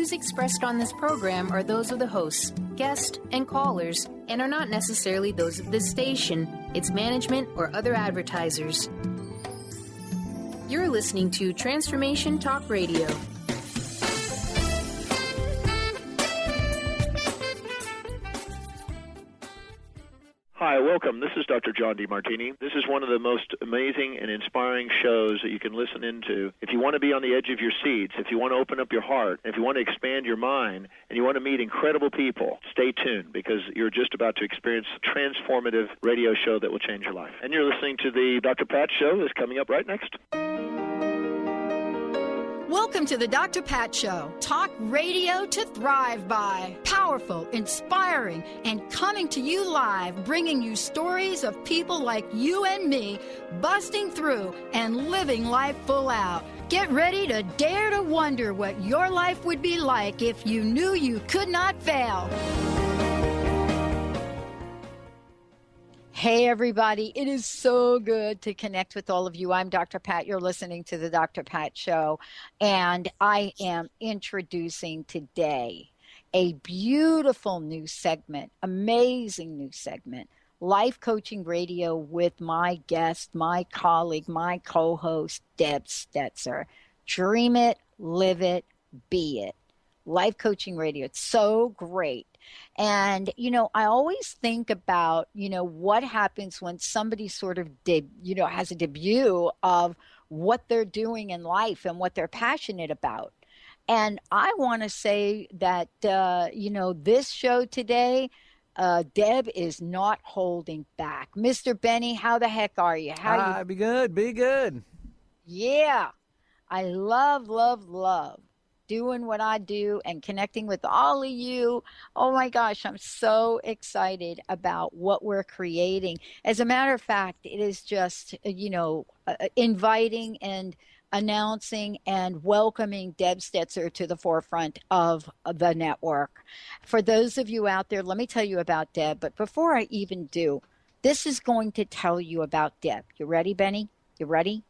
views expressed on this program are those of the hosts, guests, and callers, and are not necessarily those of this station, its management, or other advertisers. You're listening to Transformation Talk Radio. Hi, welcome. This is Dr. John DeMartini. This is one of the most amazing and inspiring shows that you can listen into. If you want to be on the edge of your seats, if you want to open up your heart, if you want to expand your mind, and you want to meet incredible people, stay tuned because you're just about to experience a transformative radio show that will change your life. And you're listening to the Dr. Pat Show that's coming up right next. Welcome to the Dr. Pat Show. Talk radio to thrive by. Powerful, inspiring, and coming to you live, bringing you stories of people like you and me, busting through and living life full out. Get ready to dare to wonder what your life would be like if you knew you could not fail. Hey, everybody. It is so good to connect with all of you. I'm Dr. Pat. You're listening to the Dr. Pat Show, and I am introducing today a beautiful new segment, amazing new segment, Life Coaching Radio with my guest, my colleague, my co-host, Deb Stetzer. Dream it, live it, be it. Life Coaching Radio. It's so great. And, I always think about, what happens when somebody sort of, has a debut of what they're doing in life and what they're passionate about. And I want to say that, this show today, Deb is not holding back. Mr. Benny, how the heck are you? Be good. Yeah. I love doing what I do and connecting with all of you. Oh my gosh, I'm so excited about what we're creating. As a matter of fact, it is just, inviting and announcing and welcoming Deb Stetzer to the forefront of the network. For those of you out there, let me tell you about Deb. But before I even do, this is going to tell you about Deb. You ready, Benny? You ready?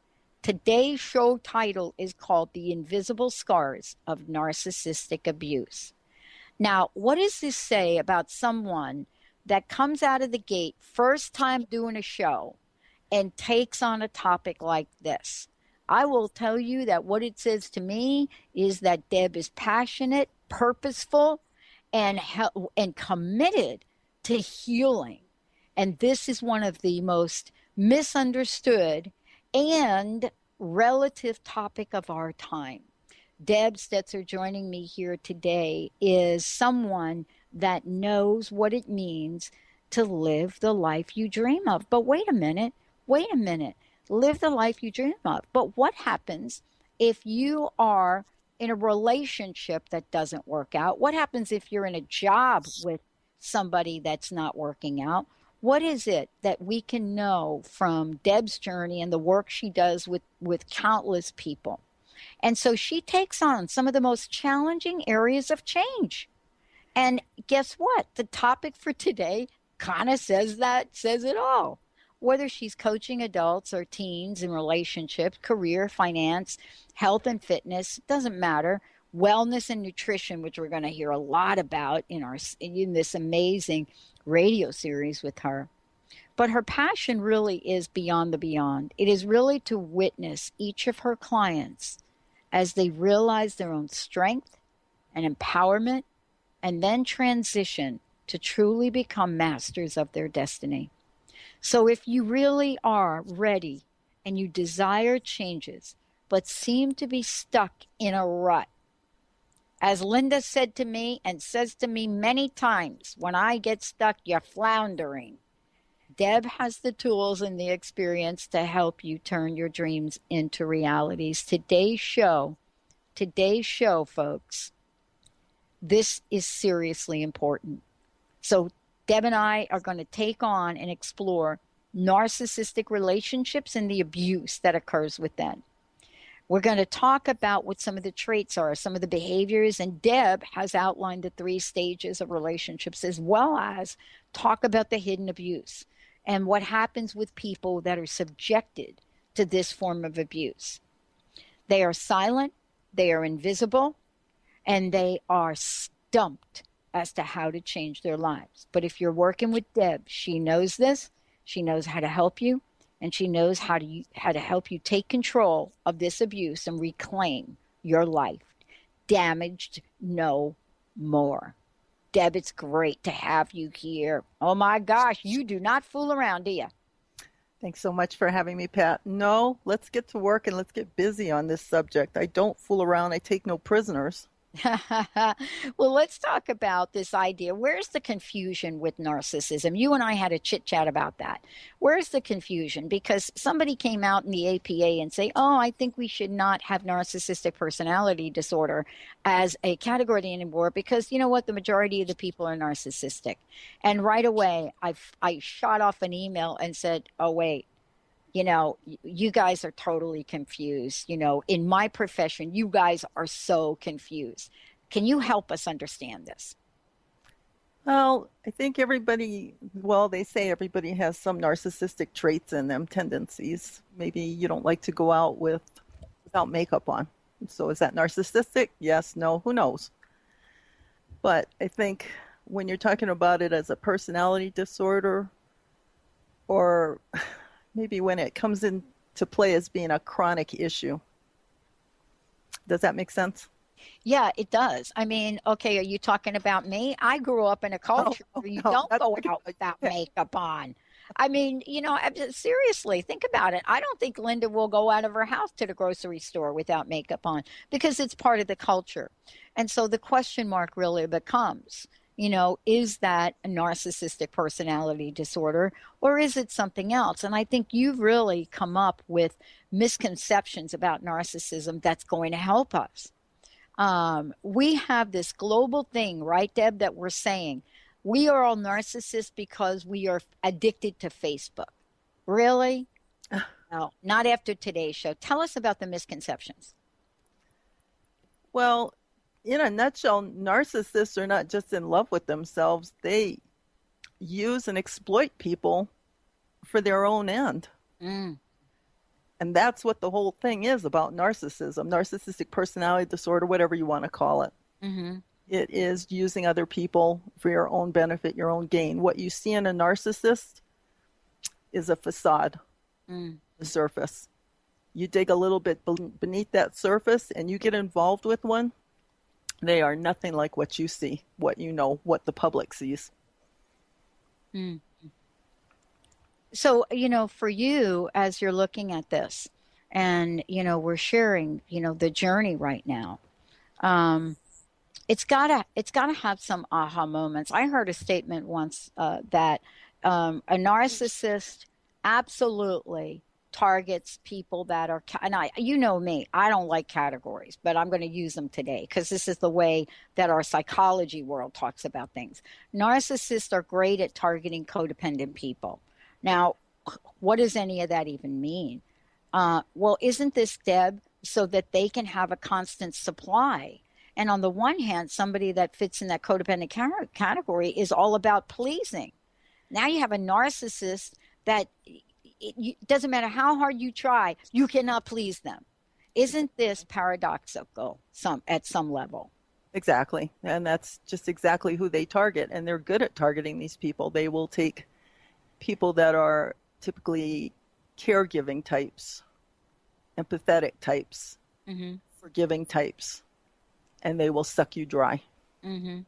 Today's show title is called The Invisible Scars of Narcissistic Abuse. Now, what does this say about someone that comes out of the gate, first time doing a show, and takes on a topic like this? I will tell you that what it says to me is that Deb is passionate, purposeful, and committed to healing. And this is one of the most misunderstood and relative topic of our time. Deb Stetzer joining me here today is someone that knows what it means to live the life you dream of. But wait a minute, live the life you dream of. But what happens if you are in a relationship that doesn't work out? What happens if you're in a job with somebody that's not working out? What is it that we can know from Deb's journey and the work she does with countless people? And so she takes on some of the most challenging areas of change. And guess what? The topic for today kind of says it all. Whether she's coaching adults or teens in relationships, career, finance, health and fitness, doesn't matter. Wellness and nutrition, which we're going to hear a lot about in this amazing radio series with her. But her passion really is beyond the beyond. It is really to witness each of her clients as they realize their own strength and empowerment and then transition to truly become masters of their destiny. So if you really are ready and you desire changes but seem to be stuck in a rut, as Linda said to me and says to me many times, when I get stuck, you're floundering. Deb has the tools and the experience to help you turn your dreams into realities. Today's show, folks, this is seriously important. So Deb and I are going to take on and explore narcissistic relationships and the abuse that occurs with them. We're going to talk about what some of the traits are, some of the behaviors, and Deb has outlined the 3 stages of relationships, as well as talk about the hidden abuse and what happens with people that are subjected to this form of abuse. They are silent, they are invisible, and they are stumped as to how to change their lives. But if you're working with Deb, she knows this, she knows how to help you, and she knows how to help you take control of this abuse and reclaim your life. Damaged no more. Deb, it's great to have you here. Oh my gosh, you do not fool around, do you? Thanks so much for having me, Pat. No, let's get to work and let's get busy on this subject. I don't fool around. I take no prisoners. Well, let's talk about this idea. Where's the confusion with narcissism? You and I had a chit chat about that. Where's the confusion? Because somebody came out in the APA and say, oh, I think we should not have narcissistic personality disorder as a category anymore because you know what? The majority of the people are narcissistic. And right away, I shot off an email and said, oh, wait. You know, you guys are totally confused. You know, in my profession, you guys are so confused. Can you help us understand this? Well, I think they say everybody has some narcissistic traits in them, tendencies. Maybe you don't like to go out without makeup on. So is that narcissistic? Yes, no, who knows? But I think when you're talking about it as a personality disorder or maybe when it comes into play as being a chronic issue. Does that make sense? Yeah, it does. I mean, okay, are you talking about me? I grew up in a culture where you don't go out without makeup on. I mean, you know, seriously, think about it. I don't think Linda will go out of her house to the grocery store without makeup on because it's part of the culture. And so the question mark really becomes, you know, is that a narcissistic personality disorder or is it something else? And I think you've really come up with misconceptions about narcissism that's going to help us. We have this global thing, right, Deb, that we're saying we are all narcissists because we are addicted to Facebook. Really? No, not after today's show. Tell us about the misconceptions. Well, in a nutshell, narcissists are not just in love with themselves. They use and exploit people for their own end. And that's what the whole thing is about narcissism, narcissistic personality disorder, whatever you want to call it. Mm-hmm. It is using other people for your own benefit, your own gain. What you see in a narcissist is a facade, the surface. You dig a little bit beneath that surface and you get involved with one, they are nothing like what you see, what you know, what the public sees. So, you know, for you, as you're looking at this, and, you know, we're sharing, you know, the journey right now, it's gotta have some aha moments. I heard a statement once that a narcissist absolutely targets people that are, and you know me, I don't like categories, but I'm going to use them today because this is the way that our psychology world talks about things. Narcissists are great at targeting codependent people. Now, what does any of that even mean? Well, isn't this, Deb, so that they can have a constant supply? And on the one hand, somebody that fits in that codependent category is all about pleasing. Now you have a narcissist that it doesn't matter how hard you try, you cannot please them. Isn't this paradoxical at some level? Exactly. And that's just exactly who they target. And they're good at targeting these people. They will take people that are typically caregiving types, empathetic types, forgiving types, and they will suck you dry. And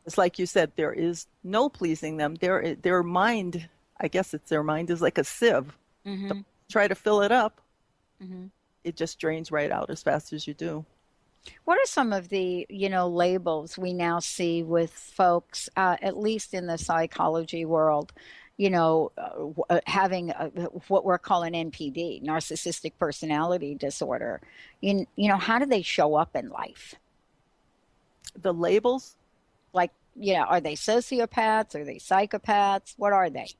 it's like you said, there is no pleasing them. Their mind, I guess it's their mind, is like a sieve. Try to fill it up, it just drains right out as fast as you do. What are some of the, you know, labels we now see with folks, at least in the psychology world, you know, having what we're calling NPD, narcissistic personality disorder? You know, how do they show up in life? The labels? Like, you know, are they sociopaths? Are they psychopaths? What are they?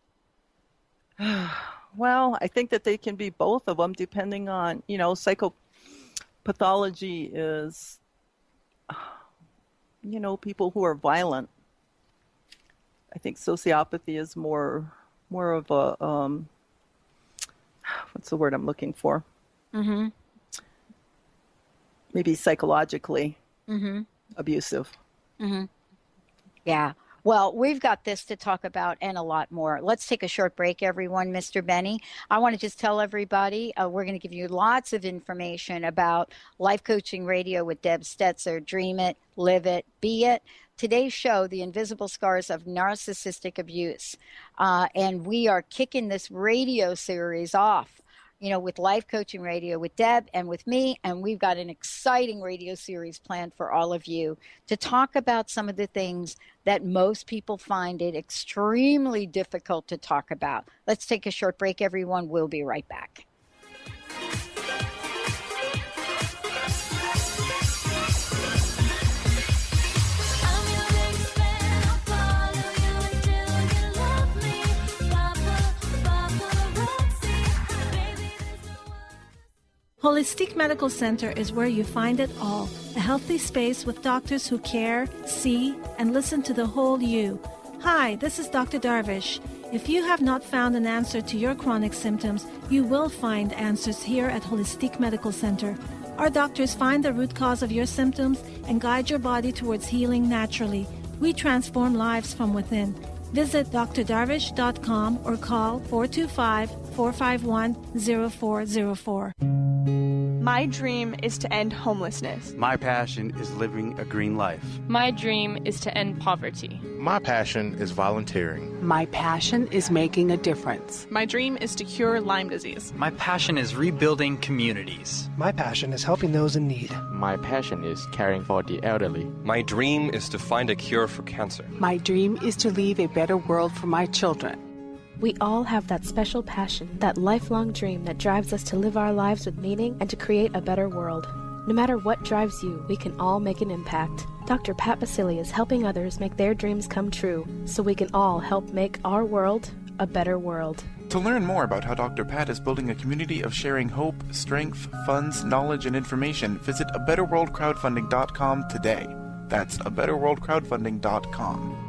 Well, I think that they can be both of them depending on, you know, psychopathology is, you know, people who are violent. I think sociopathy is more of a, what's the word I'm looking for? Maybe psychologically. abusive. Yeah. Well, we've got this to talk about and a lot more. Let's take a short break, everyone. Mr. Benny, I want to just tell everybody we're going to give you lots of information about Life Coaching Radio with Deb Stetzer. Dream it, live it, be it. Today's show, The Invisible Scars of Narcissistic Abuse. And we are kicking this radio series off, with Life Coaching Radio with Deb and with me. And we've got an exciting radio series planned for all of you to talk about some of the things that most people find it extremely difficult to talk about. Let's take a short break, everyone. We'll be right back. Holistic Medical Center is where you find it all. A healthy space with doctors who care, see, and listen to the whole you. Hi, this is Dr. Darvish. If you have not found an answer to your chronic symptoms, you will find answers here at Holistic Medical Center. Our doctors find the root cause of your symptoms and guide your body towards healing naturally. We transform lives from within. Visit drdarvish.com or call 425-451-0404. My dream is to end homelessness. My passion is living a green life. My dream is to end poverty. My passion is volunteering. My passion is making a difference. My dream is to cure Lyme disease. My passion is rebuilding communities. My passion is helping those in need. My passion is caring for the elderly. My dream is to find a cure for cancer. My dream is to leave a better world for my children. We all have that special passion, that lifelong dream that drives us to live our lives with meaning and to create a better world. No matter what drives you, we can all make an impact. Dr. Pat Basili is helping others make their dreams come true, so we can all help make our world a better world. To learn more about how Dr. Pat is building a community of sharing hope, strength, funds, knowledge, and information, visit abetterworldcrowdfunding.com today. That's abetterworldcrowdfunding.com.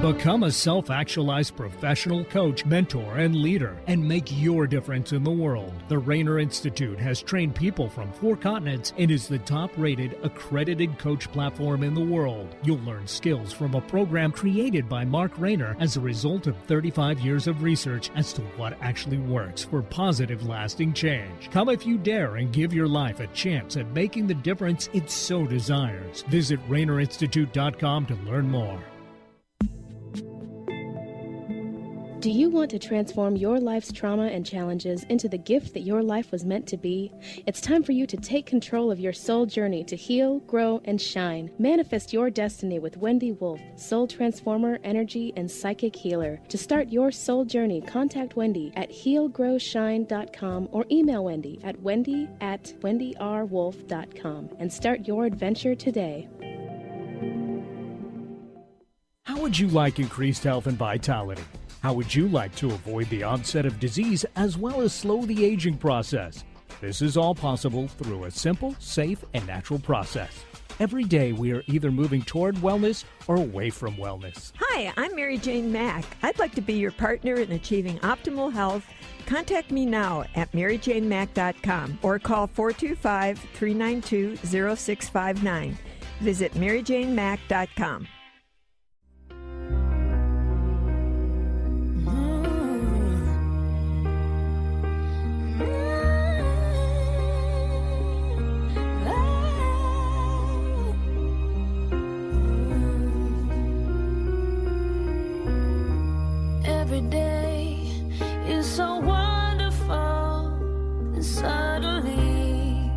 Become a self-actualized professional coach, mentor, and leader, and make your difference in the world. The Rainer Institute has trained people from 4 continents and is the top-rated, accredited coach platform in the world. You'll learn skills from a program created by Mark Rainer as a result of 35 years of research as to what actually works for positive, lasting change. Come if you dare and give your life a chance at making the difference it so desires. Visit RainerInstitute.com to learn more. Do you want to transform your life's trauma and challenges into the gift that your life was meant to be? It's time for you to take control of your soul journey to heal, grow, and shine. Manifest your destiny with Wendy Wolf, soul transformer, energy, and psychic healer. To start your soul journey, contact Wendy at healgrowshine.com or email Wendy at wendy@wendyrwolf.com and start your adventure today. How would you like increased health and vitality? How would you like to avoid the onset of disease as well as slow the aging process? This is all possible through a simple, safe, and natural process. Every day we are either moving toward wellness or away from wellness. Hi, I'm Mary Jane Mack. I'd like to be your partner in achieving optimal health. Contact me now at maryjanemack.com or call 425-392-0659. Visit maryjanemack.com. Every day is so wonderful, and suddenly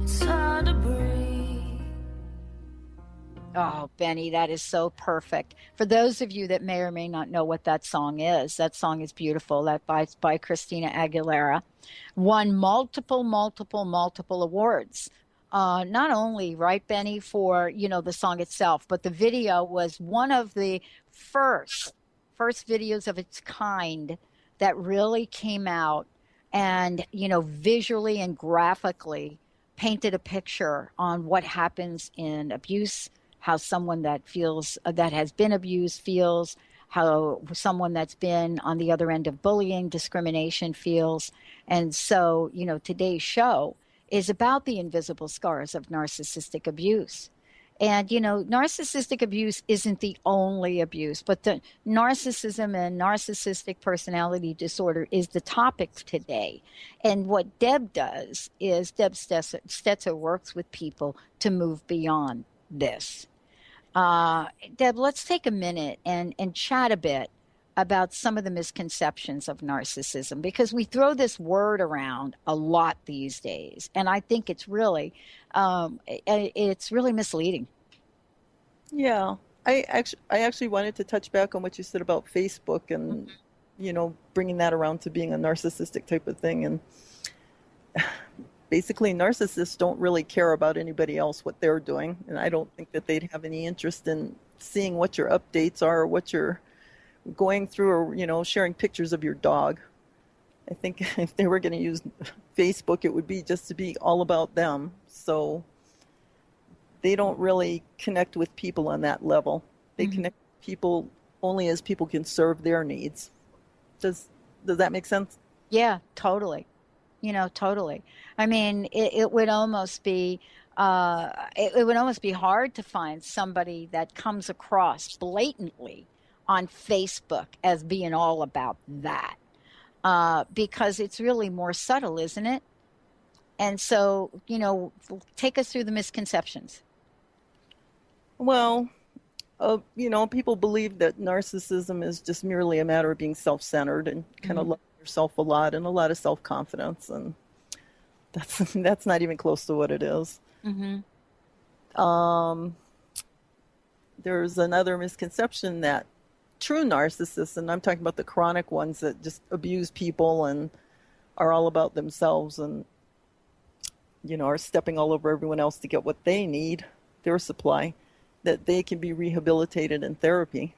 it's hard to breathe. Oh, Benny, that is so perfect. For those of you that may or may not know what that song is beautiful. That by Christina Aguilera. Won multiple awards. Not only, right, Benny, for, the song itself, but the video was one of the first videos of its kind that really came out and, visually and graphically painted a picture on what happens in abuse, how someone that has been abused feels, how someone that's been on the other end of bullying, discrimination feels. And so, today's show is about the invisible scars of narcissistic abuse. And, narcissistic abuse isn't the only abuse, but the narcissism and narcissistic personality disorder is the topic today. And what Deb does is Deb Stetzer works with people to move beyond this. Deb, let's take a minute and chat a bit about some of the misconceptions of narcissism, because we throw this word around a lot these days, and I think it's really misleading. Yeah, I actually wanted to touch back on what you said about Facebook and bringing that around to being a narcissistic type of thing. And basically, narcissists don't really care about anybody else, what they're doing, and I don't think that they'd have any interest in seeing what your updates are, or what you're going through, or sharing pictures of your dog. I think if they were going to use Facebook, it would be just to be all about them. So they don't really connect with people on that level. They connect with people only as people can serve their needs. Does that make sense? Yeah, totally. Totally. I mean, it would almost be it would almost be hard to find somebody that comes across blatantly on Facebook as being all about that, because it's really more subtle, isn't it? And so, take us through the misconceptions. Well, people believe that narcissism is just merely a matter of being self-centered and kind of loving yourself a lot and a lot of self-confidence, and that's not even close to what it is. There's another misconception that true narcissists, and I'm talking about the chronic ones that just abuse people and are all about themselves and are stepping all over everyone else to get what they need, their supply, that they can be rehabilitated in therapy.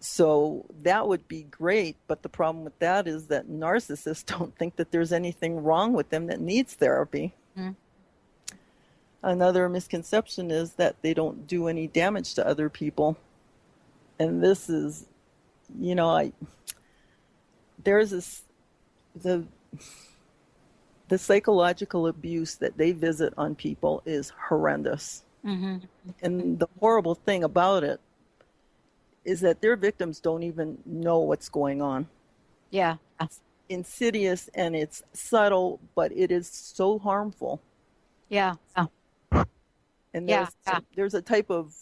So that would be great, but the problem with that is that narcissists don't think that there's anything wrong with them that needs therapy. Another misconception is that they don't do any damage to other people. And this is, there's the psychological abuse that they visit on people is horrendous. And the horrible thing about it is that their victims don't even know what's going on. Yeah. It's insidious and it's subtle, but it is so harmful. Yeah. And there's a type of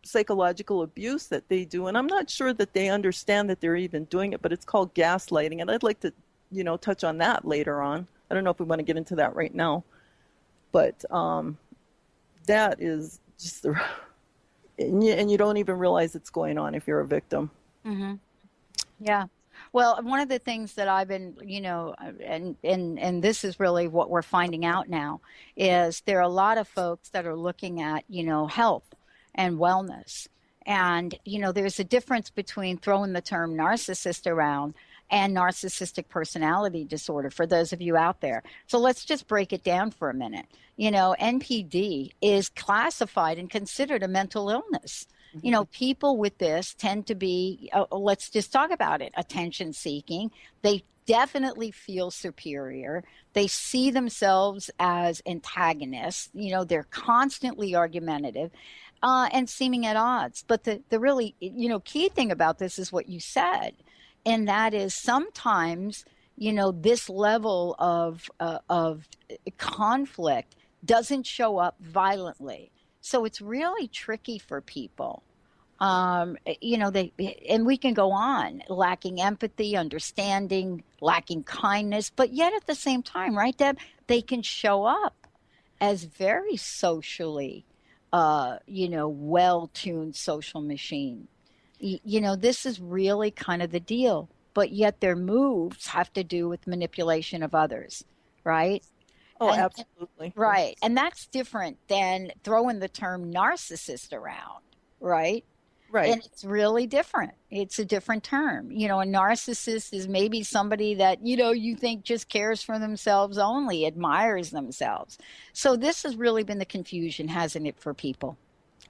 psychological abuse that they do, and I'm not sure that they understand that they're even doing it, but it's called gaslighting, and I'd like to touch on that later on. I don't know if we want to get into that right now, but that is just and you don't even realize it's going on if you're a victim. Yeah. Well, one of the things that I've been, and this is really what we're finding out now, is there are a lot of folks that are looking at, health and wellness. And, there's a difference between throwing the term narcissist around and narcissistic personality disorder for those of you out there. So let's just break it down for a minute. NPD is classified and considered a mental illness. People with this tend to be, let's just talk about it, attention seeking. They definitely feel superior. They see themselves as antagonists. They're constantly argumentative and seeming at odds. But the really, key thing about this is what you said. And that is sometimes, this level of conflict doesn't show up violently. So it's really tricky for people. And we can go on, lacking empathy, understanding, lacking kindness, but yet at the same time, right, Deb, they can show up as very socially, well-tuned social machine. This is really kind of the deal, but yet their moves have to do with manipulation of others, right? Oh, absolutely. Right. And that's different than throwing the term narcissist around, right? Right. And it's really different. It's a different term. A narcissist is maybe somebody that, you think just cares for themselves only, admires themselves. So this has really been the confusion, hasn't it, for people?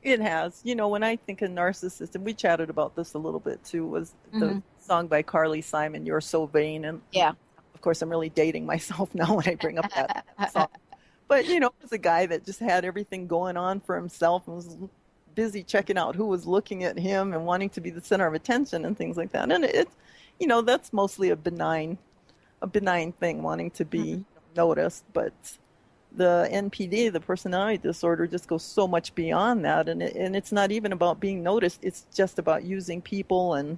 It has. You know, when I think of narcissist, and we chatted about this a little bit too, was the song by Carly Simon, You're So Vain. And of course, I'm really dating myself now when I bring up that song. But, you know, it was a guy that just had everything going on for himself and was busy checking out who was looking at him and wanting to be the center of attention and things like that. And it's, you know, that's mostly a benign thing, wanting to be noticed. But the NPD, the personality disorder, just goes so much beyond that. And it's not even about being noticed. It's just about using people and,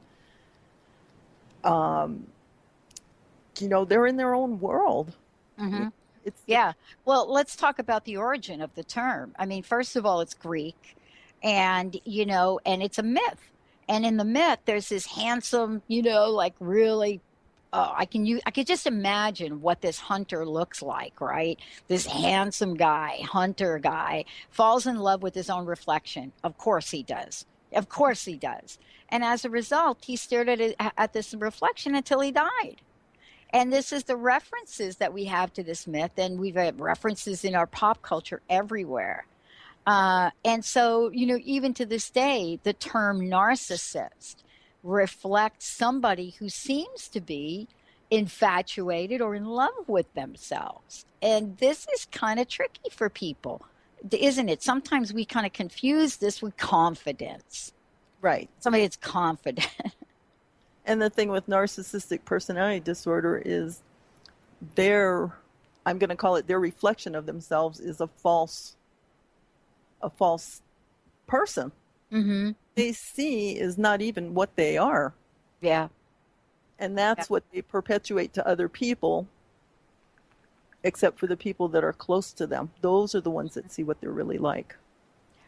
you know, they're in their own world. Well, let's talk about the origin of the term. I mean, first of all, it's Greek, and, you know, and it's a myth. And in the myth, there's this handsome, you know, like really, I could just imagine what this hunter looks like, right? This handsome guy, hunter guy, falls in love with his own reflection. Of course he does. Of course he does. And as a result, he stared at this reflection until he died. And this is the references that we have to this myth, and we've had references in our pop culture everywhere. And so, you know, even to this day, the term narcissist reflects somebody who seems to be infatuated or in love with themselves. And this is kind of tricky for people, isn't it? Sometimes we kind of confuse this with confidence. Right. Somebody that's confident. And the thing with narcissistic personality disorder is I'm going to call it their reflection of themselves is a false person. They see is not even what they are. Yeah. And that's what they perpetuate to other people, except for the people that are close to them. Those are the ones that see what they're really like.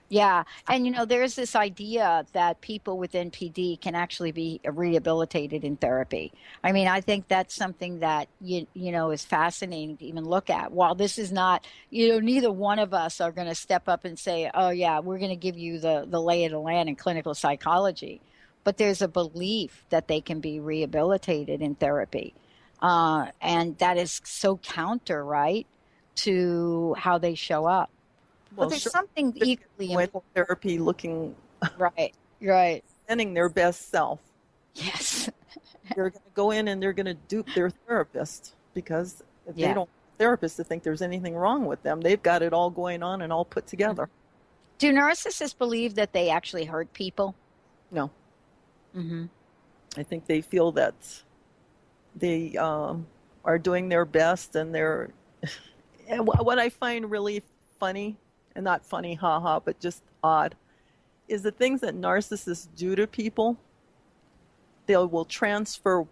Yeah. And, you know, there's this idea that people with NPD can actually be rehabilitated in therapy. I mean, I think that's something that, you know, is fascinating to even look at. While this is not, you know, neither one of us are going to step up and say, oh, yeah, we're going to give you the lay of the land in clinical psychology. But there's a belief that they can be rehabilitated in therapy. And that is so counter, right, to how they show up. Well, there's something equally important. Therapy looking right, presenting their best self. Yes, they're going to go in and they're going to dupe their therapist because if they don't want a therapist to think there's anything wrong with them, they've got it all going on and all put together. Do narcissists believe that they actually hurt people? No. I think they feel that they are doing their best, and they're. And what I find really funny. And not funny, haha, but just odd, is the things that narcissists do to people, they will transfer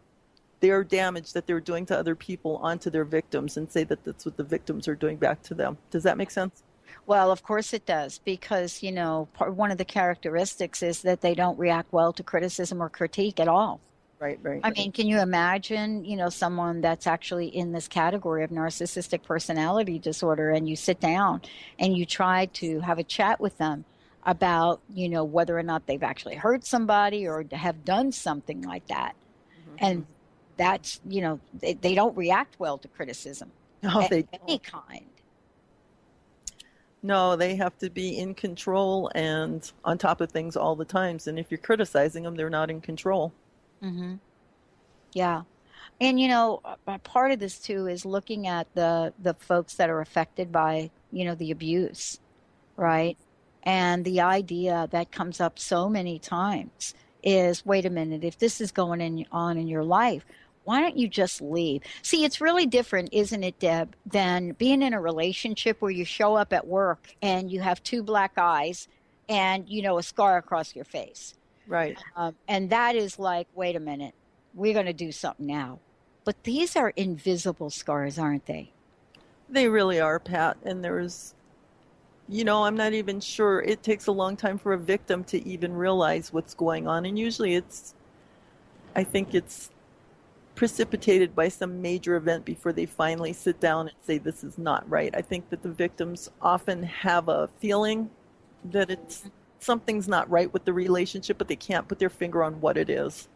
their damage that they're doing to other people onto their victims and say that that's what the victims are doing back to them. Does that make sense? Well, of course it does, because, you know, one of the characteristics is that they don't react well to criticism or critique at all. Right. I mean, can you imagine, you know, someone that's actually in this category of narcissistic personality disorder, and you sit down and you try to have a chat with them about, you know, whether or not they've actually hurt somebody or have done something like that. And that's, you know, they don't react well to criticism of any kind. No, they have to be in control and on top of things all the times. And if you're criticizing them, they're not in control. Yeah. And, you know, part of this, too, is looking at the folks that are affected by, you know, the abuse, right? And the idea that comes up so many times is, wait a minute, if this is going on in your life, why don't you just leave? See, it's really different, isn't it, Deb, than being in a relationship where you show up at work and you have 2 black eyes and, you know, a scar across your face. Right. And that is like, wait a minute, we're going to do something now. But these are invisible scars, aren't they? They really are, Pat. And there's, you know, I'm not even sure. It takes a long time for a victim to even realize what's going on. And usually I think it's precipitated by some major event before they finally sit down and say, this is not right. I think that the victims often have a feeling that something's not right with the relationship, but they can't put their finger on what it is.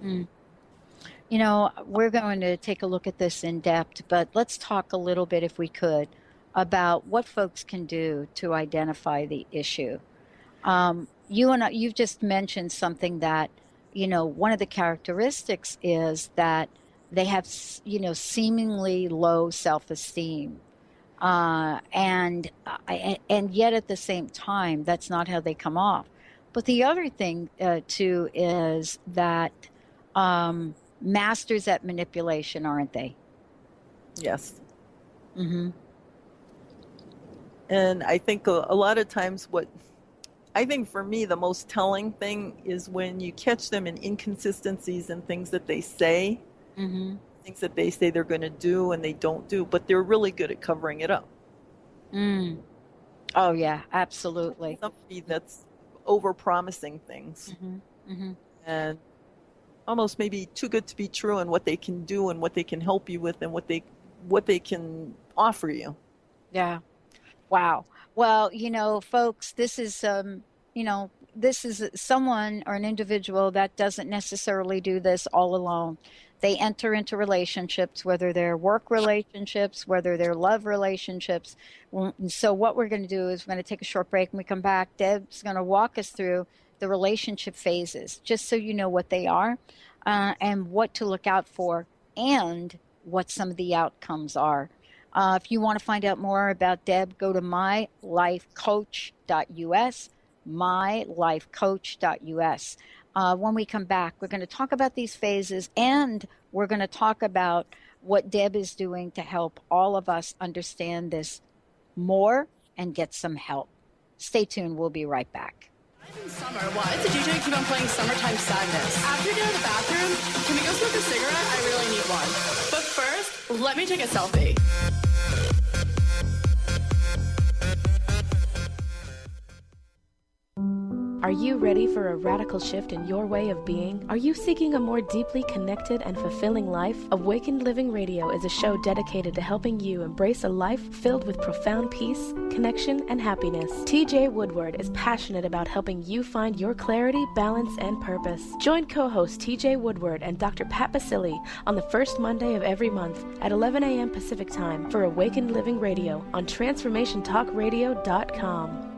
You know, we're going to take a look at this in depth, but let's talk a little bit, if we could, about what folks can do to identify the issue. You've just mentioned something that, one of the characteristics is that they have, seemingly low self-esteem. And yet at the same time, that's not how they come off. But the other thing, too, is that masters at manipulation, aren't they? Yes. Mm-hmm. And I think a lot of times I think for me, the most telling thing is when you catch them in inconsistencies in things that they say, things that they say they're going to do and they don't do, but they're really good at covering it up. Mm. Oh, yeah, absolutely. Somebody that's over-promising things and almost maybe too good to be true in what they can do and what they can help you with and what they can offer you. Yeah. Wow. Well, folks, this is, this is someone or an individual that doesn't necessarily do this all alone. They enter into relationships, whether they're work relationships, whether they're love relationships. So what we're going to do is we're going to take a short break. When we come back, Deb's going to walk us through the relationship phases, just so you know what they are and what to look out for and what some of the outcomes are. If you want to find out more about Deb, go to mylifecoach.us, mylifecoach.us. When we come back, we're going to talk about these phases, and we're going to talk about what Deb is doing to help all of us understand this more and get some help. Stay tuned. We'll be right back. Summer. Why does the DJ keep on playing Summertime Sadness? After you get out of the bathroom, can we go smoke a cigarette? I really need one. But first, let me take a selfie. Are you ready for a radical shift in your way of being? Are you seeking a more deeply connected and fulfilling life? Awakened Living Radio is a show dedicated to helping you embrace a life filled with profound peace, connection, and happiness. TJ Woodward is passionate about helping you find your clarity, balance, and purpose. Join co-host TJ Woodward and Dr. Pat Basili on the first Monday of every month at 11 a.m. Pacific Time for Awakened Living Radio on TransformationTalkRadio.com.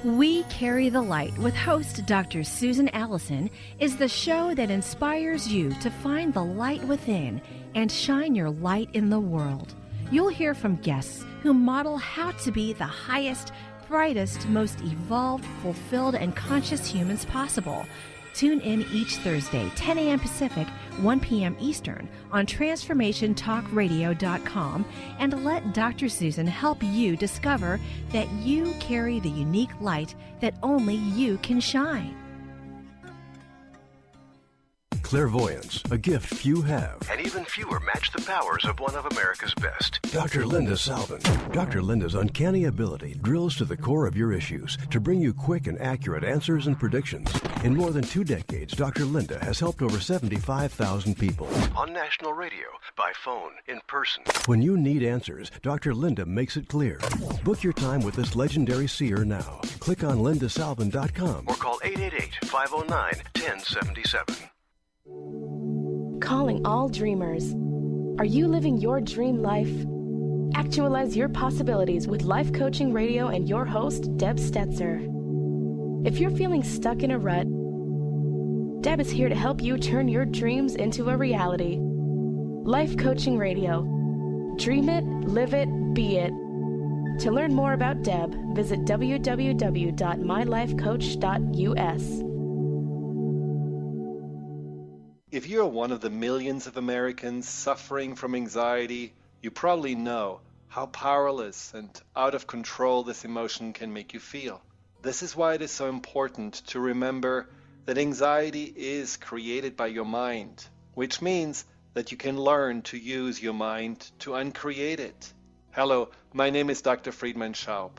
We Carry the Light with host Dr. Susan Allison is the show that inspires you to find the light within and shine your light in the world. You'll hear from guests who model how to be the highest, brightest, most evolved, fulfilled, and conscious humans possible. Tune in each Thursday, 10 a.m. Pacific, 1 p.m. Eastern on TransformationTalkRadio.com and let Dr. Susan help you discover that you carry the unique light that only you can shine. Clairvoyance, a gift few have. And even fewer match the powers of one of America's best. Dr. Linda Salvin. Dr. Linda's uncanny ability drills to the core of your issues to bring you quick and accurate answers and predictions. In more than 2 decades, Dr. Linda has helped over 75,000 people. On national radio, by phone, in person. When you need answers, Dr. Linda makes it clear. Book your time with this legendary seer now. Click on lindasalvin.com. Or call 888-509-1077. Calling all dreamers. Are you living your dream life? Actualize your possibilities with Life Coaching Radio and your host, Deb Stetzer. If you're feeling stuck in a rut, Deb is here to help you turn your dreams into a reality. Life Coaching Radio. Dream it, live it, be it. To learn more about Deb, visit www.mylifecoach.us. If you're one of the millions of Americans suffering from anxiety, you probably know how powerless and out of control this emotion can make you feel. This is why it is so important to remember that anxiety is created by your mind, which means that you can learn to use your mind to uncreate it. Hello, my name is Dr. Friedman Schaub.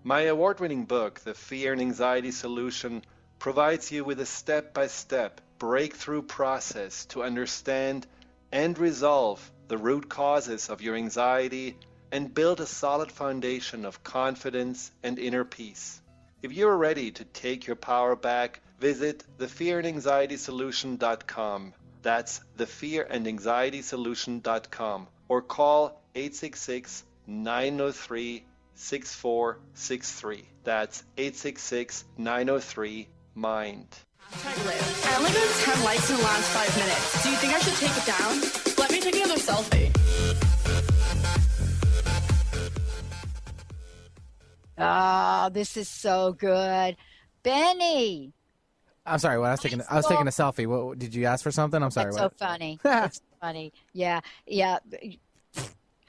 My award-winning book, The Fear and Anxiety Solution, provides you with a step-by-step breakthrough process to understand and resolve the root causes of your anxiety and build a solid foundation of confidence and inner peace. If you're ready to take your power back, visit thefearandanxietysolution.com. That's thefearandanxietysolution.com or call 866-903-6463. That's 866-903-MIND. I only got 10 likes in the last 5 minutes. Do you think I should take it down? Let me take another selfie. Oh, this is so good. Benny. I'm sorry. What I was taking a selfie. What did you ask for something? I'm sorry. That's what? so funny. It's funny. Yeah.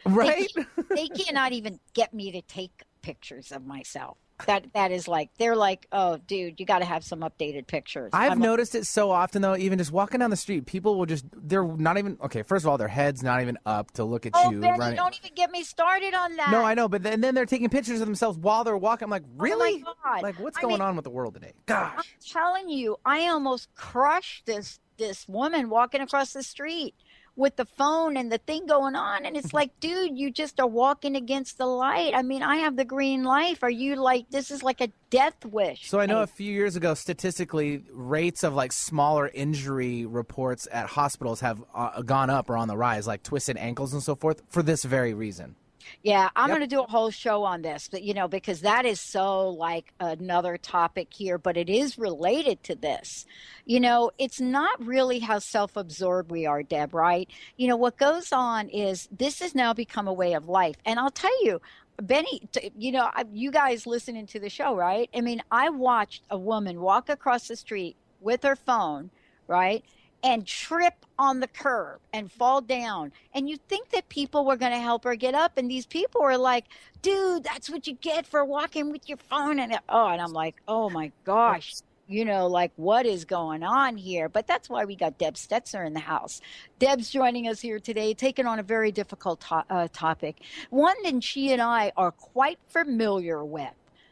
Right? They cannot even get me to take pictures of myself. That is like, they're like, oh, dude, you got to have some updated pictures. I've noticed it so often, though, even just walking down the street, people will they're not even, okay, first of all, their head's not even up to look at you. Benny, running. don't even get me started on that. No, I know, but then they're taking pictures of themselves while they're walking. I'm like, really? Oh my God. Like, what's going on with the world today? Gosh. I'm telling you, I almost crushed this woman walking across the street with the phone and the thing going on. And it's like, dude, you just are walking against the light. I mean, I have the green light. Are you like, this is like a death wish. So I know a few years ago, statistically, rates of like smaller injury reports at hospitals have gone up or on the rise, like twisted ankles and so forth, for this very reason. Yeah, I'm going to do a whole show on this, but because that is so like another topic here, but it is related to this. It's not really how self-absorbed we are, Deb, right? What goes on is this has now become a way of life. And I'll tell you, Benny, you guys listening to the show, right? I mean, I watched a woman walk across the street with her phone, right? And trip on the curb and fall down. And you think that people were going to help her get up. And these people were like, dude, that's what you get for walking with your phone. And I'm like, oh my gosh, like what is going on here? But that's why we got Deb Stetzer in the house. Deb's joining us here today, taking on a very difficult topic. One that she and I are quite familiar with.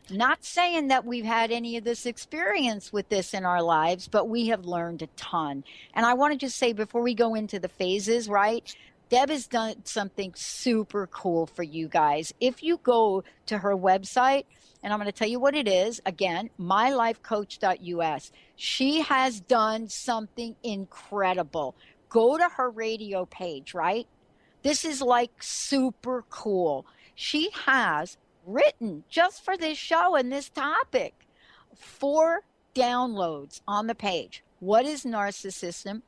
Not saying that we've had any of this experience with this in our lives, but we have learned a ton. And I want to just say before we go into the phases, right? Deb has done something super cool for you guys. If you go to her website, and I'm going to tell you what it is, again, mylifecoach.us, she has done something incredible. Go to her radio page, right? This is like super cool. She has written just for this show and this topic 4 downloads on the page. What is narcissism?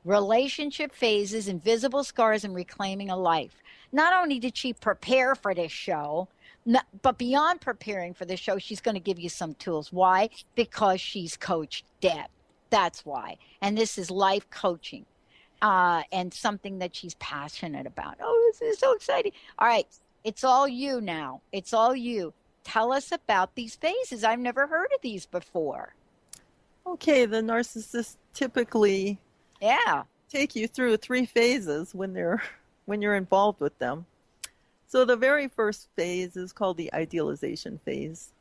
Relationship phases, invisible scars, and reclaiming a life. Not only did she prepare for this show, but beyond preparing for this show, she's going to give you some tools. Why? Because she's coached Deb. That's why. And this is life coaching and something that she's passionate about. Oh, this is so exciting. All right. It's all you now. It's all you. Tell us about these phases. I've never heard of these before. Okay, the narcissists typically take you through 3 phases when you're involved with them. So the very first phase is called the idealization phase.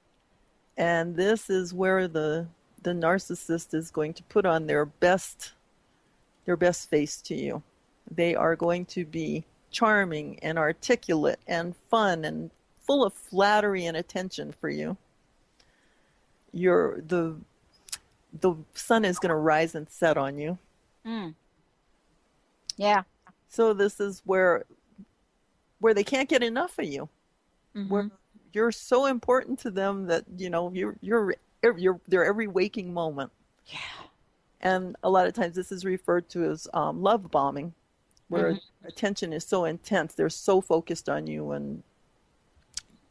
And this is where the narcissist is going to put on their best face to you. They are going to be charming and articulate and fun and full of flattery and attention for you. The sun is going to rise and set on you. Yeah. So this is where they can't get enough of you. Where you're so important to them that you're their every waking moment. Yeah. And a lot of times this is referred to as love bombing, where attention is so intense, they're so focused on you, and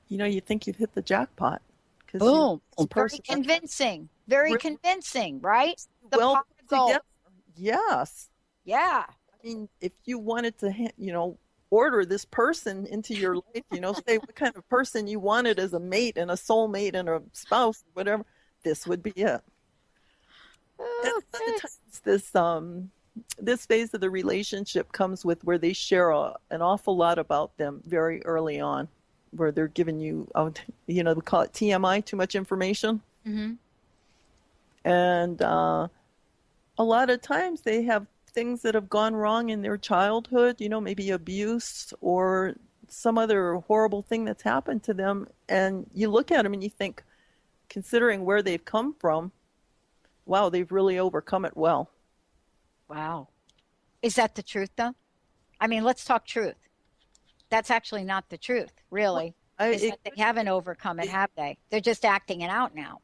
you think you've hit the jackpot. Boom! It's very convincing. Very convincing, right? The well together. Yes. Yeah. I mean, if you wanted to, order this person into your life, say what kind of person you wanted as a mate and a soulmate and a spouse, whatever, this would be it. This phase of the relationship comes with where they share an awful lot about them very early on, where they're giving you, we call it TMI, too much information. And a lot of times they have things that have gone wrong in their childhood, maybe abuse or some other horrible thing that's happened to them. And you look at them and you think, considering where they've come from, wow, they've really overcome it well. Wow. Is that the truth, though? I mean, let's talk truth. that's actually not the truth, really. Is that they haven't overcome it, have they? They're just acting it out now.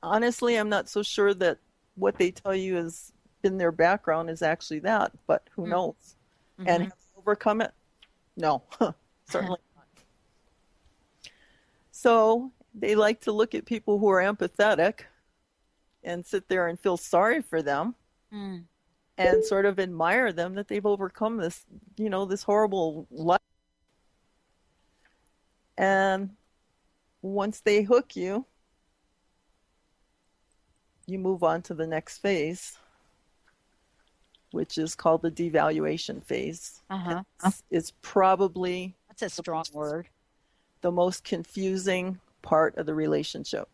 Honestly, I'm not so sure that what they tell you has been their background is actually that, but who knows? Mm-hmm. And have they overcome it? No, certainly not. So they like to look at people who are empathetic and sit there and feel sorry for them and sort of admire them that they've overcome this, this horrible life. And once they hook you, you move on to the next phase, which is called the devaluation phase. It's probably, that's a strong word, the most confusing part of the relationship.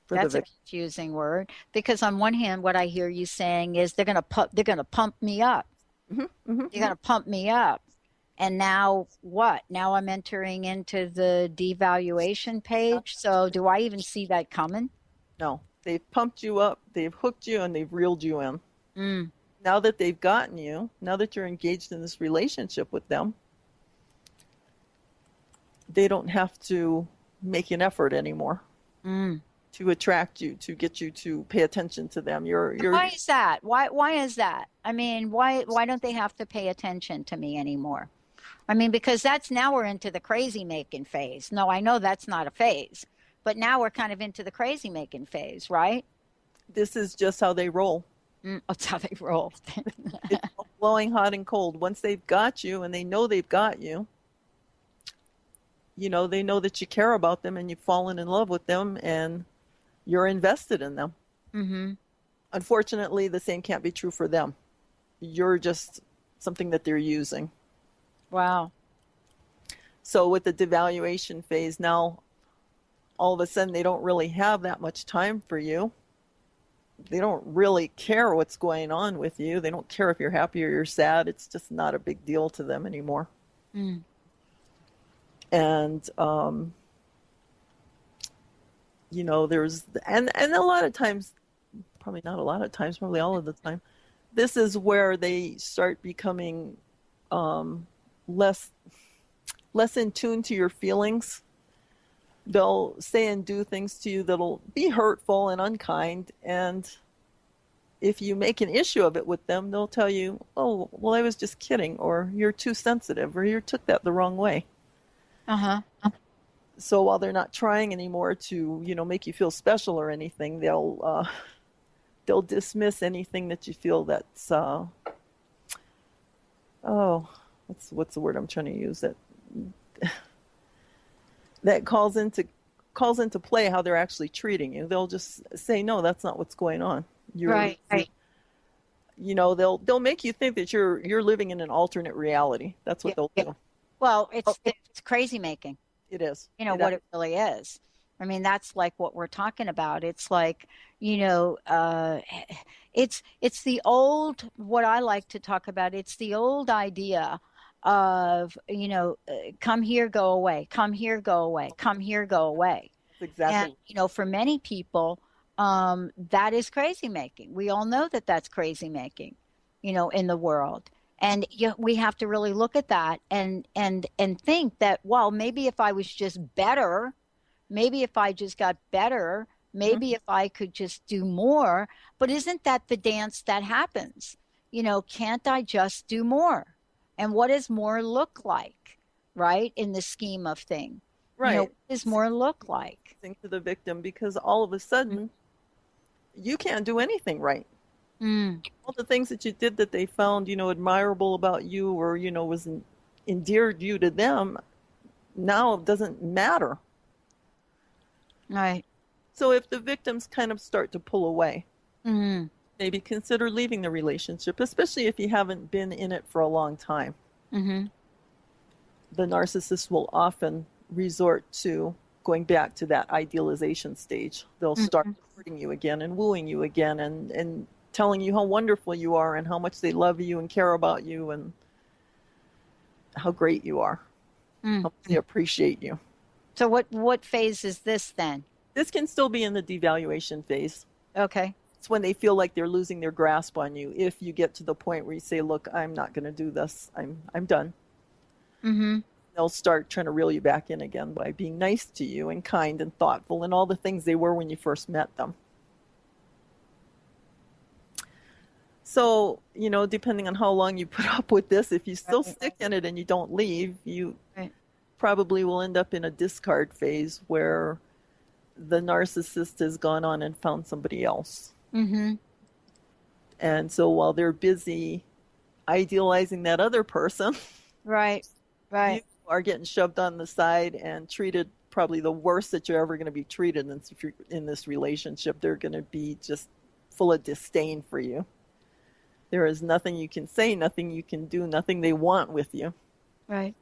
That's a confusing word, because on one hand, what I hear you saying is they're going to pump me up. You're going to pump me up. And now what? Now I'm entering into the devaluation page. So do I even see that coming? No. They've pumped you up, they've hooked you, and they've reeled you in. Now that they've gotten you, now that you're engaged in this relationship with them, they don't have to make an effort anymore to attract you, to get you to pay attention to them. Why is that? Why is that? I mean, why don't they have to pay attention to me anymore? I mean, because now we're into the crazy making phase. No, I know that's not a phase, but now we're kind of into the crazy making phase, right? This is just how they roll. That's how they roll. It's blowing hot and cold. Once they've got you and they know they've got you, they know that you care about them and you've fallen in love with them and you're invested in them. Unfortunately, the same can't be true for them. You're just something that they're using. Wow. So with the devaluation phase, now all of a sudden they don't really have that much time for you. They don't really care what's going on with you. They don't care if you're happy or you're sad. It's just not a big deal to them anymore. And, there's, and a lot of times, probably not a lot of times, probably all of the time, this is where they start becoming less in tune to your feelings. They'll say and do things to you that'll be hurtful and unkind. And if you make an issue of it with them, they'll tell you, oh, well, I was just kidding, or you're too sensitive, or you took that the wrong way. So while they're not trying anymore to, make you feel special or anything, they'll dismiss anything that you feel that's, what's the word I'm trying to use? That calls into play how they're actually treating you. They'll just say, no, that's not what's going on. Right. They'll make you think that you're living in an alternate reality. That's what they'll do. Well, it's crazy making. It is. What it really is. I mean, that's like what we're talking about. It's like, it's the old, what I like to talk about, it's the old idea of, come here, go away, come here, go away, come here, go away. Exactly. And, for many people, that is crazy making. We all know that that's crazy making, in the world. And we have to really look at that and think that, well, maybe if I was just better, maybe if I just got better, maybe if I could just do more. But isn't that the dance that happens? Can't I just do more? And what does more look like, right, in the scheme of things? Right. What does more look like? Think to the victim, because all of a sudden, you can't do anything right. All the things that you did that they found, admirable about you or, was endeared you to them, now it doesn't matter. Right. So if the victims kind of start to pull away, maybe consider leaving the relationship, especially if you haven't been in it for a long time. The narcissist will often resort to going back to that idealization stage. They'll start courting you again and wooing you again and telling you how wonderful you are and how much they love you and care about you and how great you are, how much they appreciate you. So what phase is this then? This can still be in the devaluation phase. Okay. It's when they feel like they're losing their grasp on you. If you get to the point where you say, look, I'm not going to do this. I'm done. they'll start trying to reel you back in again by being nice to you and kind and thoughtful and all the things they were when you first met them. So, depending on how long you put up with this, if you still stick in it and you don't leave, you probably will end up in a discard phase where the narcissist has gone on and found somebody else. Mm-hmm. And so while they're busy idealizing that other person, right, you are getting shoved on the side and treated probably the worst that you're ever going to be treated in this relationship. They're going to be just full of disdain for you. There is nothing you can say, nothing you can do, nothing they want with you. Right.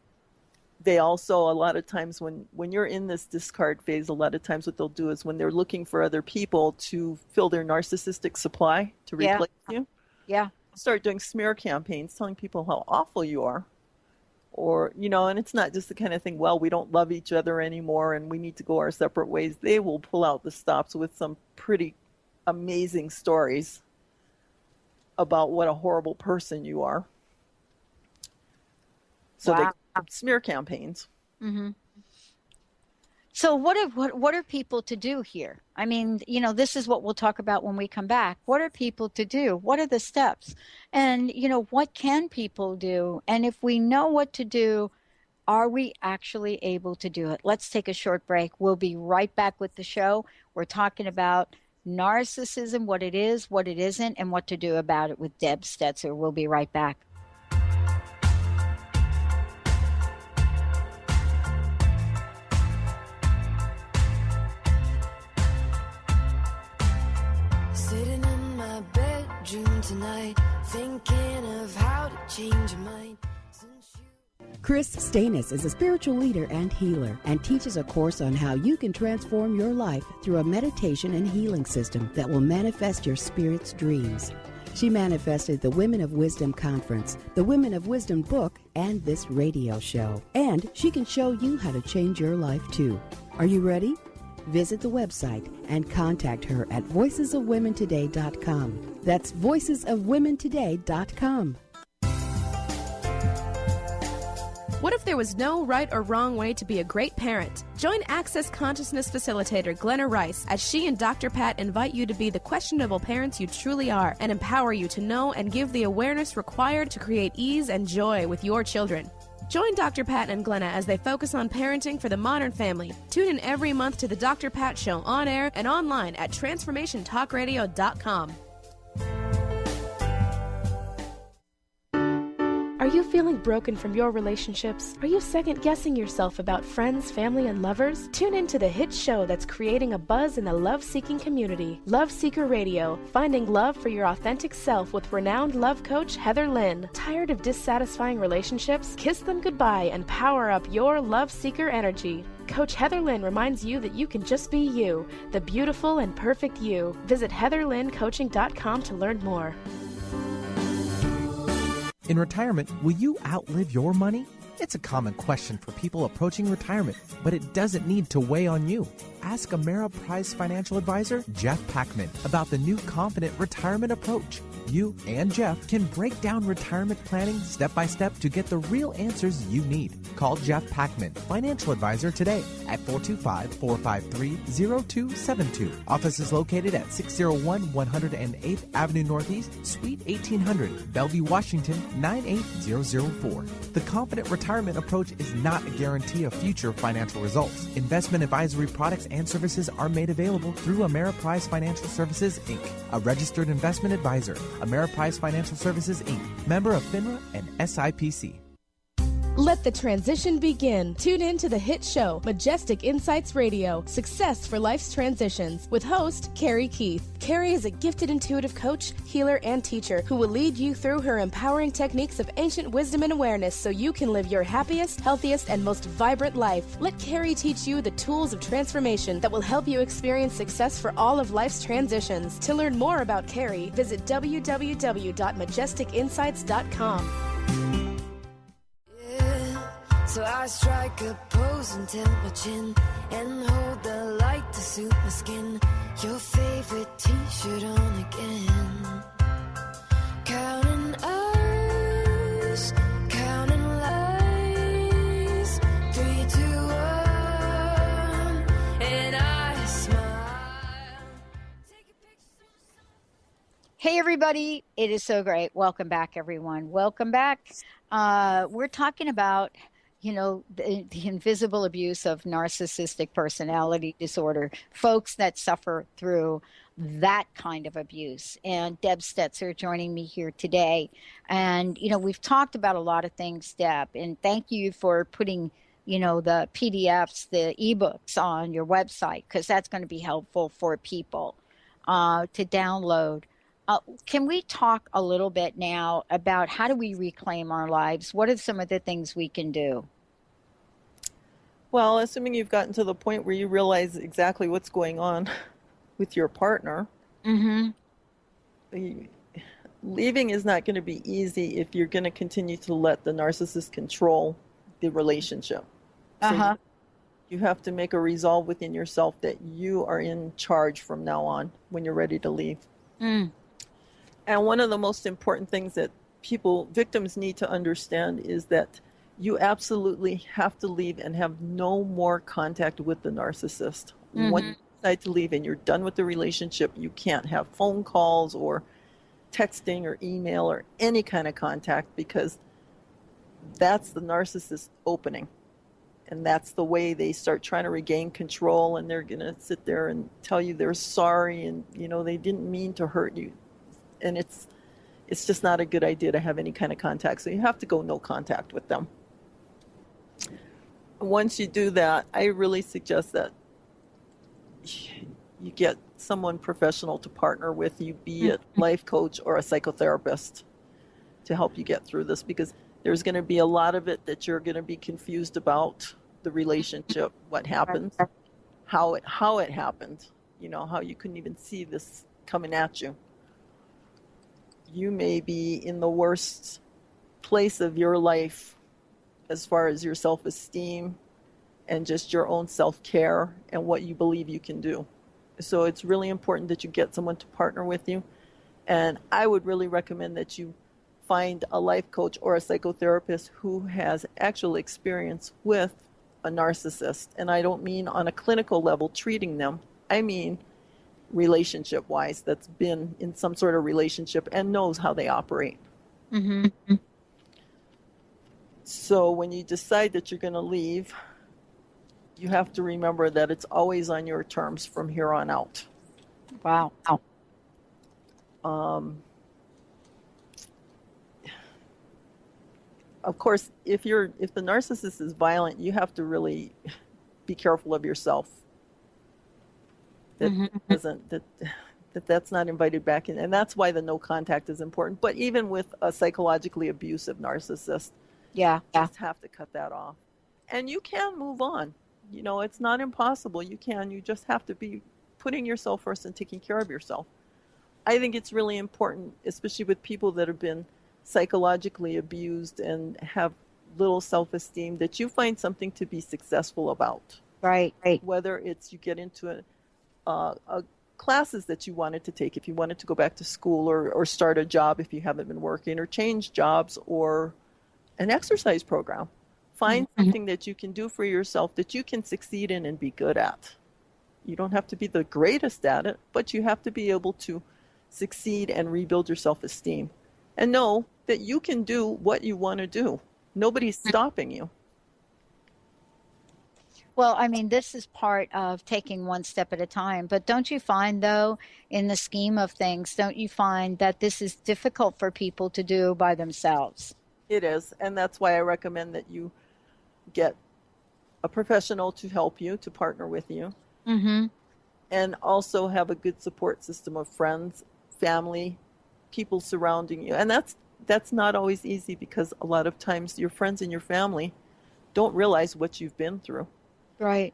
They also, a lot of times when you're in this discard phase, a lot of times what they'll do is when they're looking for other people to fill their narcissistic supply to replace you, start doing smear campaigns telling people how awful you are. Or, and it's not just the kind of thing, well, we don't love each other anymore and we need to go our separate ways. They will pull out the stops with some pretty amazing stories about what a horrible person you are. So they smear campaigns. Mm-hmm. So what are people to do here? I mean, this is what we'll talk about when we come back. What are people to do? What are the steps? And, what can people do? And if we know what to do, are we actually able to do it? Let's take a short break. We'll be right back with the show. We're talking about narcissism, what it is, what it isn't, and what to do about it with Deb Stetzer. We'll be right back. Sitting in my bedroom tonight, thinking of how to change your mind. Chris Stanis is a spiritual leader and healer and teaches a course on how you can transform your life through a meditation and healing system that will manifest your spirit's dreams. She manifested the Women of Wisdom Conference, the Women of Wisdom book, and this radio show. And she can show you how to change your life too. Are you ready? Visit the website and contact her at voicesofwomentoday.com. That's voicesofwomentoday.com. What if there was no right or wrong way to be a great parent? Join Access Consciousness Facilitator Glenna Rice as she and Dr. Pat invite you to be the questionable parents you truly are and empower you to know and give the awareness required to create ease and joy with your children. Join Dr. Pat and Glenna as they focus on parenting for the modern family. Tune in every month to the Dr. Pat Show on air and online at transformationtalkradio.com. Are you feeling broken from your relationships? Are you second-guessing yourself about friends, family, and lovers? Tune in to the hit show that's creating a buzz in the love-seeking community. Love Seeker Radio, finding love for your authentic self with renowned love coach Heather Lynn. Tired of dissatisfying relationships? Kiss them goodbye and power up your love seeker energy. Coach Heather Lynn reminds you that you can just be you, the beautiful and perfect you. Visit heatherlynncoaching.com to learn more. In retirement, will you outlive your money? It's a common question for people approaching retirement, but it doesn't need to weigh on you. Ask Ameriprise financial advisor Jeff Packman about the new Confident Retirement Approach. You and Jeff can break down retirement planning step by step to get the real answers you need. Call Jeff Packman, financial advisor, today at 425-453-0272. Office is located at 601 108th Avenue Northeast, Suite 1800, Bellevue, Washington, 98004. The Confident Retirement Approach is not a guarantee of future financial results. Investment advisory products and services are made available through Ameriprise Financial Services, Inc., a registered investment advisor. Ameriprise Financial Services, Inc., member of FINRA and SIPC. Let the transition begin. Tune in to the hit show, Majestic Insights Radio, Success for Life's Transitions, with host Carrie Keith. Carrie is a gifted intuitive coach, healer, and teacher who will lead you through her empowering techniques of ancient wisdom and awareness so you can live your happiest, healthiest, and most vibrant life. Let Carrie teach you the tools of transformation that will help you experience success for all of life's transitions. To learn more about Carrie, visit www.majesticinsights.com. So I strike a pose and tilt my chin and hold the light to suit my skin. Your favorite t-shirt on again. Counting eyes, counting lies. Hey, everybody. It is so great. Welcome back, everyone. Welcome back. We're talking about, the invisible abuse of narcissistic personality disorder, folks that suffer through that kind of abuse. And Deb Stetzer joining me here today. And, we've talked about a lot of things, Deb, and thank you for putting the PDFs, the ebooks on your website, because that's going to be helpful for people to download. Can we talk a little bit now about how do we reclaim our lives? What are some of the things we can do? Well, assuming you've gotten to the point where you realize exactly what's going on with your partner, leaving is not going to be easy if you're going to continue to let the narcissist control the relationship. So you have to make a resolve within yourself that you are in charge from now on when you're ready to leave. And one of the most important things that victims need to understand is that you absolutely have to leave and have no more contact with the narcissist. When you decide to leave and you're done with the relationship, you can't have phone calls or texting or email or any kind of contact, because that's the narcissist opening. And that's the way they start trying to regain control, and they're going to sit there and tell you they're sorry and, they didn't mean to hurt you. And it's just not a good idea to have any kind of contact. So you have to go no contact with them. Once you do that, I really suggest that you get someone professional to partner with you, be it a life coach or a psychotherapist, to help you get through this, because there's going to be a lot of it that you're going to be confused about the relationship, what happened, how it happened, how you couldn't even see this coming at you. You may be in the worst place of your life as far as your self-esteem and just your own self-care and what you believe you can do. So it's really important that you get someone to partner with you. And I would really recommend that you find a life coach or a psychotherapist who has actual experience with a narcissist. And I don't mean on a clinical level treating them. I mean relationship-wise, that's been in some sort of relationship and knows how they operate. So when you decide that you're going to leave, you have to remember that it's always on your terms from here on out. Wow. Of course, if the narcissist is violent, you have to really be careful of yourself. That's not invited back in. And that's why the no contact is important. But even with a psychologically abusive narcissist, you just have to cut that off. And you can move on. It's not impossible. You just have to be putting yourself first and taking care of yourself. I think it's really important, especially with people that have been psychologically abused and have little self-esteem, that you find something to be successful about. Right. Whether it's you get into classes that you wanted to take, if you wanted to go back to school or start a job if you haven't been working, or change jobs, or an exercise program. Find something that you can do for yourself that you can succeed in and be good at. You don't have to be the greatest at it, but you have to be able to succeed and rebuild your self-esteem. And know that you can do what you want to do. Nobody's stopping you. Well, I mean, this is part of taking one step at a time. But don't you find, though, in the scheme of things, don't you find that this is difficult for people to do by themselves? It is. And that's why I recommend that you get a professional to help you, to partner with you. And also have a good support system of friends, family, people surrounding you. And that's not always easy, because a lot of times your friends and your family don't realize what you've been through. Right.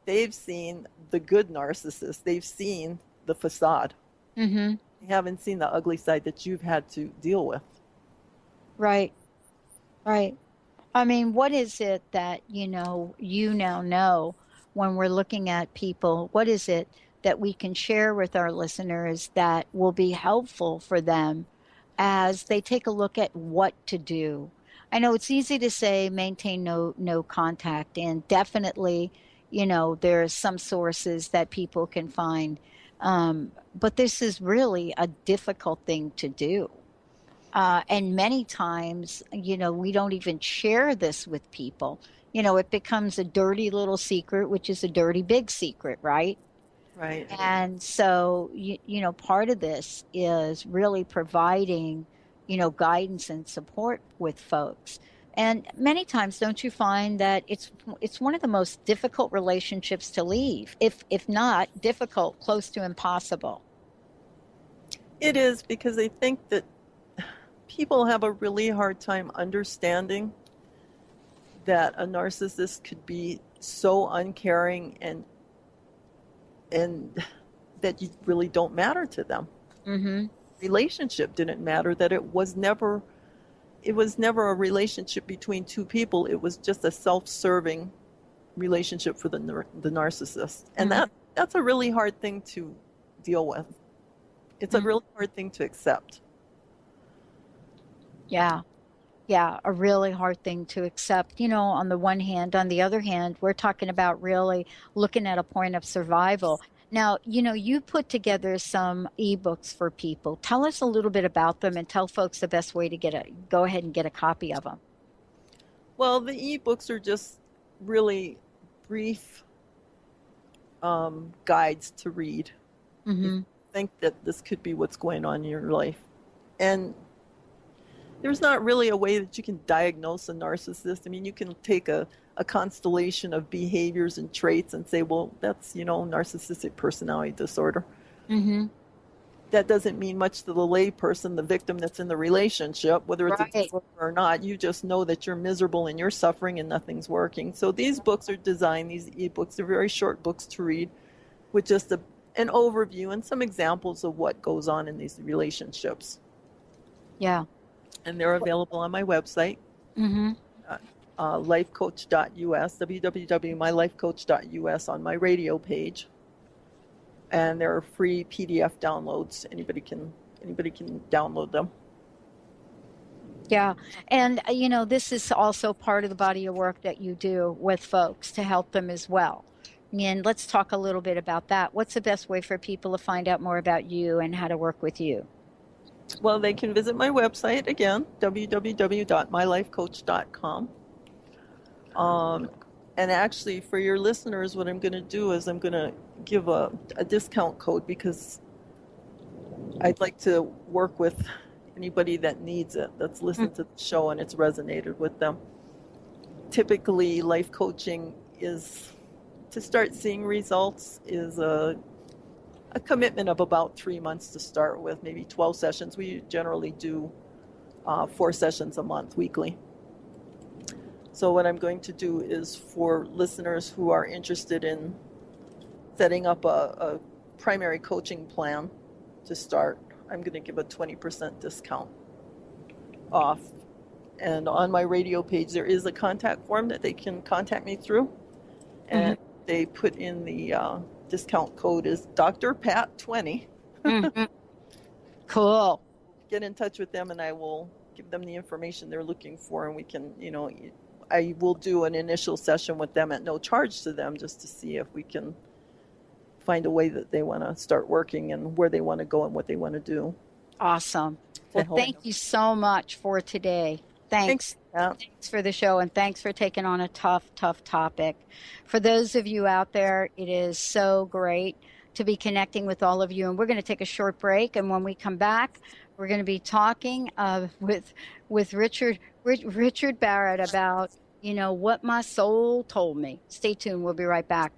They've seen the good narcissist. They've seen the facade. They haven't seen the ugly side that you've had to deal with. Right. I mean, what is it that, you now know when we're looking at people? What is it that we can share with our listeners that will be helpful for them as they take a look at what to do? I know it's easy to say maintain no contact, and definitely, there's some sources that people can find. But this is really a difficult thing to do. And many times, we don't even share this with people. It becomes a dirty little secret, which is a dirty big secret, right? Right. And so, part of this is really providing, guidance and support with folks. And many times, don't you find that it's one of the most difficult relationships to leave, if not difficult, close to impossible? It is, because I think that people have a really hard time understanding that a narcissist could be so uncaring and that you really don't matter to them. Mm-hmm. Relationship didn't matter, that it was never a relationship between two people. It was just a self-serving relationship for the narcissist. And that's a really hard thing to deal with. It's a really hard thing to accept. Yeah. Yeah, a really hard thing to accept, on the one hand. On the other hand, we're talking about really looking at a point of survival. Now, you put together some ebooks for people. Tell us a little bit about them and tell folks the best way to go ahead and get a copy of them. Well, the ebooks are just really brief guides to read. Mm-hmm. If you think that this could be what's going on in your life. And there's not really a way that you can diagnose a narcissist. I mean, you can take a constellation of behaviors and traits and say, well, that's, narcissistic personality disorder. Mm-hmm. That doesn't mean much to the lay person, the victim that's in the relationship, whether it's a disorder or not. You just know that you're miserable and you're suffering and nothing's working. So these books are designed, these ebooks are very short books to read with just an overview and some examples of what goes on in these relationships. Yeah. And they're available on my website, lifecoach.us, www.mylifecoach.us, on my radio page. And there are free PDF downloads. Anybody can download them. Yeah. And, this is also part of the body of work that you do with folks to help them as well. And let's talk a little bit about that. What's the best way for people to find out more about you and how to work with you? Well, they can visit my website again, www.mylifecoach.com. And actually, for your listeners, what I'm going to do is I'm going to give a discount code, because I'd like to work with anybody that needs it, that's listened to the show and it's resonated with them. Typically, life coaching is, to start seeing results, is a commitment of about 3 months to start with, maybe 12 sessions. We generally do 4 sessions a month, weekly. So what I'm going to do is, for listeners who are interested in setting up a primary coaching plan to start, I'm going to give a 20% discount off. And on my radio page, there is a contact form that they can contact me through. And they put in the discount code is Dr. Pat 20. Cool. Get in touch with them and I will give them the information they're looking for, and we can, I will do an initial session with them at no charge to them, just to see if we can find a way that they want to start working and where they want to go and what they want to do. Awesome. Well, thank you so much for today. Thanks. Thanks for the show, and thanks for taking on a tough topic. For those of you out there, it is so great to be connecting with all of you. And we're going to take a short break, and when we come back, we're going to be talking with Richard Barrett about, what my soul told me. Stay tuned. We'll be right back.